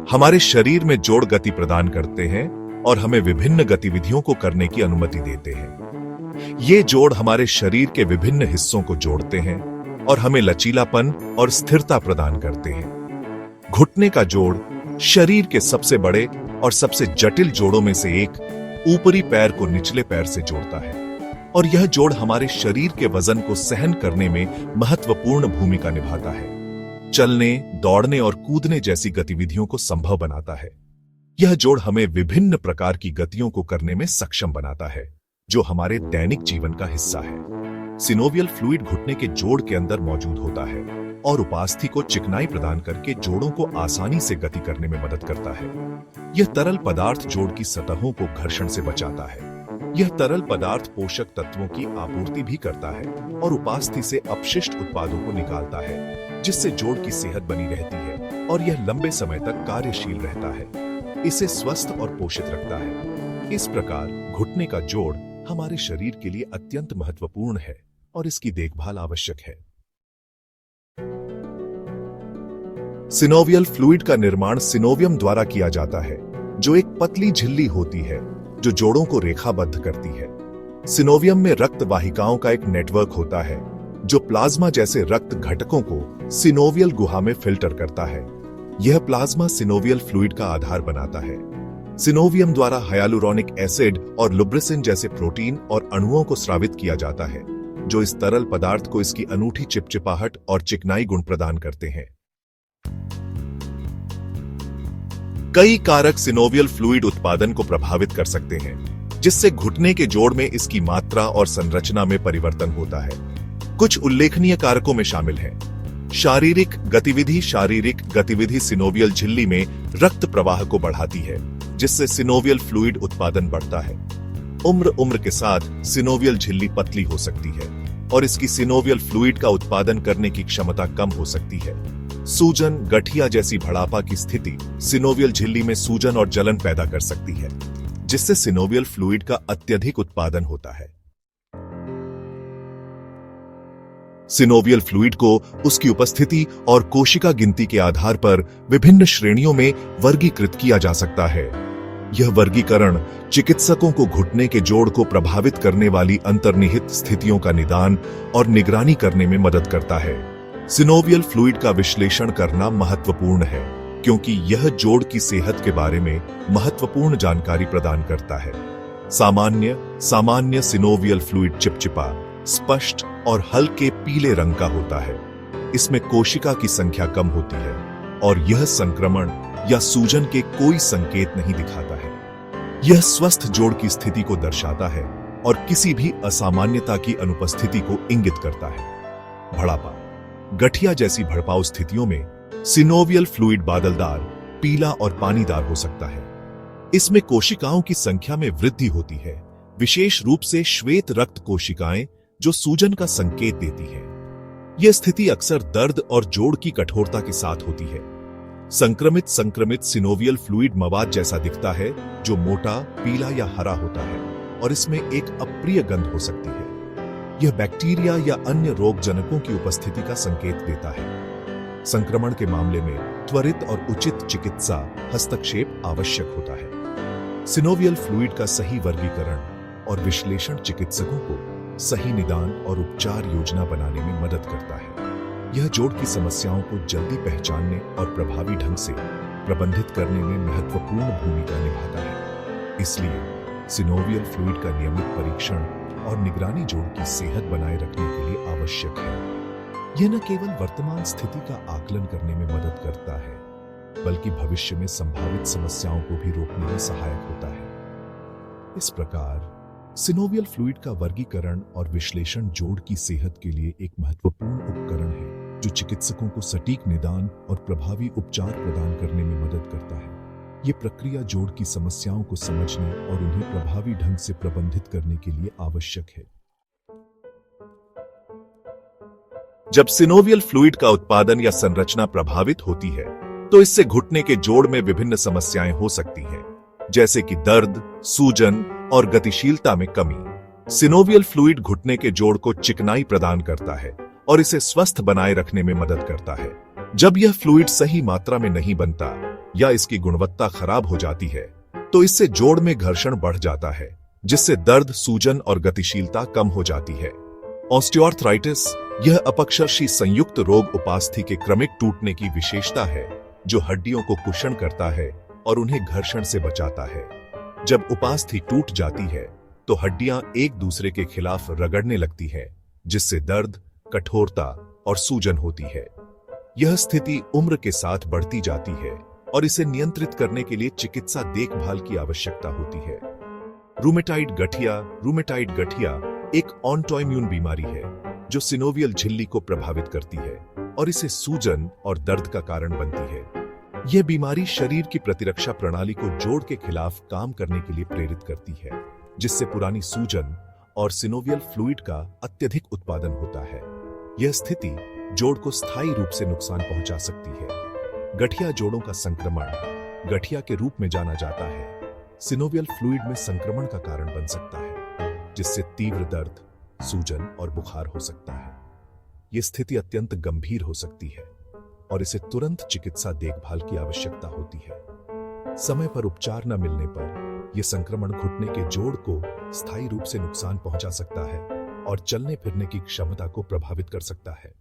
हमारे शरीर में जोड़ गति प्रदान करते हैं और हमें विभिन्न गतिविधियों को करने की अनुमति देते हैं। ये जोड़ हमारे शरीर के विभिन्न हिस्सों को जोड़ते हैं और हमें लचीलापन और स्थिरता प्रदान करते हैं। घुटने का जोड़ शरीर के सबसे बड़े और सबसे जटिल जोड़ों में से एक ऊपरी पैर को निचले पैर से जोड़ता है और यह जोड़ हमारे शरीर के वजन को सहन करने में महत्वपूर्ण भूमिका निभाता है। चलने, दौड़ने और कूदने जैसी गतिविधियों को संभव बनाता है। यह जोड़ हमें विभिन्न प्रकार की गतियों को करने में सक्षम बनाता है, जो हमारे दैनिक जीवन का हिस्सा है। सिनोवियल फ्लूइड घुटने के जोड़ के अंदर मौजूद होता है और उपास्थि को चिकनाई प्रदान करके जोड़ों को आसानी से गति करने में मदद करता है। यह तरल पदार्थ जोड़ की सतहों को घर्षण से बचाता है। यह तरल पदार्थ पोषक तत्वों की आपूर्ति भी करता है और उपास्थि से अपशिष्ट उत्पादों को निकालता है, जिससे जोड़ की सेहत बनी रहती है और यह लंबे समय तक कार्यशील रहता है। इसे स्वस्थ और पोषित रखता है। इस प्रकार घुटने का जोड़ हमारे शरीर के लिए अत्यंत महत्वपूर्ण है और इसकी देखभाल आवश्यक है। सिनोवियल फ्लूइड का निर्माण सिनोवियम द्वारा किया जाता है, जो एक पतली झिल्ली होती है जो जोड़ों को रेखाबद्ध करती है। सिनोवियम में रक्त वाहिकाओं का एक नेटवर्क होता है जो प्लाज्मा जैसे रक्त घटकों को सिनोवियल गुहा में फिल्टर करता है। यह प्लाज्मा सिनोवियल फ्लूइड का आधार बनाता है। सिनोवियम द्वारा हाइलुरोनिक एसिड और लुब्रिसिन जैसे प्रोटीन और अणुओं को स्रावित किया जाता है, जो इस तरल पदार्थ को इसकी अनूठी चिपचिपाहट और चिकनाई गुण प्रदान करते हैं। कई कारक सिनोवियल फ्लूइड उत्पादन को प्रभावित कर सकते हैं, जिससे घुटने के जोड़ में इसकी मात्रा और संरचना में परिवर्तन होता है। कुछ उल्लेखनीय कारकों में शामिल हैं शारीरिक गतिविधि सिनोवियल झिल्ली में रक्त प्रवाह को बढ़ाती है, जिससे सिनोवियल फ्लूइड उत्पादन बढ़ता है। उम्र के साथ सिनोवियल झिल्ली पतली हो सकती है और इसकी सिनोवियल फ्लूइड का उत्पादन करने की क्षमता कम हो सकती है। सूजन, गठिया जैसी भड़ापा की स्थिति सिनोवियल झिल्ली में सूजन और जलन पैदा कर सकती है, जिससे सिनोवियल फ्लूइड का अत्यधिक उत्पादन होता है। सिनोवियल फ्लूइड को उसकी उपस्थिति और कोशिका गिनती के आधार पर विभिन्न श्रेणियों में वर्गीकृत किया जा सकता है। यह वर्गीकरण चिकित्सकों को घुटने के जोड़ को प्रभावित करने वाली अंतर्निहित स्थितियों का निदान और निगरानी करने में मदद करता है। सिनोवियल फ्लूइड का विश्लेषण करना महत्वपूर्ण है, क्योंकि यह जोड़ की सेहत के बारे में महत्वपूर्ण जानकारी प्रदान करता है। सामान्य सिनोवियल फ्लूइड चिपचिपा, स्पष्ट और हल्के पीले रंग का होता है। इसमें कोशिका की संख्या कम होती है और यह संक्रमण या सूजन के कोई संकेत नहीं दिखाता है। यह स्वस्थ जोड़ की स्थिति को दर्शाता है और किसी भी असामान्यता की अनुपस्थिति को इंगित करता है। भड़ापा, गठिया जैसी भड़पाऊ स्थितियों में सिनोवियल फ्लूइड बादलदार, पीला और पानीदार हो सकता है। इसमें कोशिकाओं की संख्या में वृद्धि होती है, विशेष रूप से श्वेत रक्त कोशिकाएं, जो सूजन का संकेत देती है। यह स्थिति अक्सर दर्द और जोड़ की कठोरता के साथ होती है। संक्रमित सिनोवियल फ्लूइड मवाद जैसा दिखता है, जो मोटा, पीला या हरा होता है और इसमें एक अप्रिय गंध हो सकती है। यह बैक्टीरिया या अन्य रोगजनकों की उपस्थिति का संकेत देता है। संक्रमण के मामले में त्वरित और उचित चिकित्सा हस्तक्षेप आवश्यक होता है। सिनोवियल फ्लूइड का सही वर्गीकरण और विश्लेषण चिकित्सकों को सही निदान और उपचार योजना बनाने में मदद करता है। यह जोड़ की समस्याओं को जल्दी पहचानने और प्रभावी ढंग से प्रबंधित करने में महत्वपूर्ण भूमिका निभाता है। इसलिए सिनोवियल फ्लूइड का नियमित परीक्षण और निगरानी जोड़ की सेहत बनाए रखने के लिए आवश्यक है। यह न केवल वर्तमान स्थिति का आकलन करने में मदद करता है, बल्कि भविष्य में संभावित समस्याओं को भी रोकने में सहायक होता है। इस प्रकार सिनोवियल फ्लूइड का वर्गीकरण और विश्लेषण जोड़ की सेहत के लिए एक महत्वपूर्ण उपकरण है, जो चिकित्सकों को सटीक निदान और प्रभावी उपचार प्रदान करने में मदद करता है। ये प्रक्रिया जोड़ की समस्याओं को समझने और उन्हें प्रभावी ढंग से प्रबंधित करने के लिए आवश्यक है। जब सिनोवियल फ्लूइड का उत्पादन या संरचना प्रभावित होती है, तो इससे घुटने के जोड़ में विभिन्न समस्याएं हो सकती हैं, जैसे कि दर्द, सूजन और गतिशीलता में कमी। सिनोवियल फ्लूइड घुटने के जोड़ को चिकनाई प्रदान करता है और इसे स्वस्थ बनाए रखने में मदद करता है। जब यह फ्लूइड सही मात्रा में नहीं बनता या इसकी गुणवत्ता खराब हो जाती है तो इससे जोड़ में घर्षण बढ़ जाता है, जिससे दर्द, सूजन और गतिशीलता कम हो जाती है। ऑस्टियोआर्थराइटिस यह अपक्षर्षी संयुक्त रोग उपास्थि के क्रमिक टूटने की विशेषता है, जो हड्डियों को कुषण करता है और उन्हें घर्षण से बचाता है। जब उपास्थि टूट जाती है तो हड्डियां एक दूसरे के खिलाफ रगड़ने लगती है, जिससे दर्द, कठोरता और सूजन होती है। यह स्थिति उम्र के साथ बढ़ती जाती है और इसे नियंत्रित करने के लिए चिकित्सा देखभाल की आवश्यकता होती है। रूमेटाइड गठिया एक ऑटोइम्यून बीमारी है जो सिनोवियल झिल्ली को प्रभावित करती है और इसे सूजन और दर्द का कारण बनती है। यह बीमारी शरीर की प्रतिरक्षा प्रणाली को जोड़ के खिलाफ काम करने के लिए प्रेरित करती है, जिससे पुरानी सूजन और सिनोवियल फ्लूइड का अत्यधिक उत्पादन होता है। यह स्थिति जोड़ को स्थायी रूप से नुकसान पहुंचा सकती है। गठिया जोड़ों का संक्रमण, गठिया के रूप में जाना जाता है, सिनोवियल फ्लूइड में संक्रमण का कारण बन सकता है, जिससे तीव्र दर्द, सूजन और बुखार हो सकता है। यह स्थिति अत्यंत गंभीर हो सकती है और इसे तुरंत चिकित्सा देखभाल की आवश्यकता होती है। समय पर उपचार न मिलने पर यह संक्रमण घुटने के जोड़ को स्थायी रूप से नुकसान पहुंचा सकता है और चलने फिरने की क्षमता को प्रभावित कर सकता है।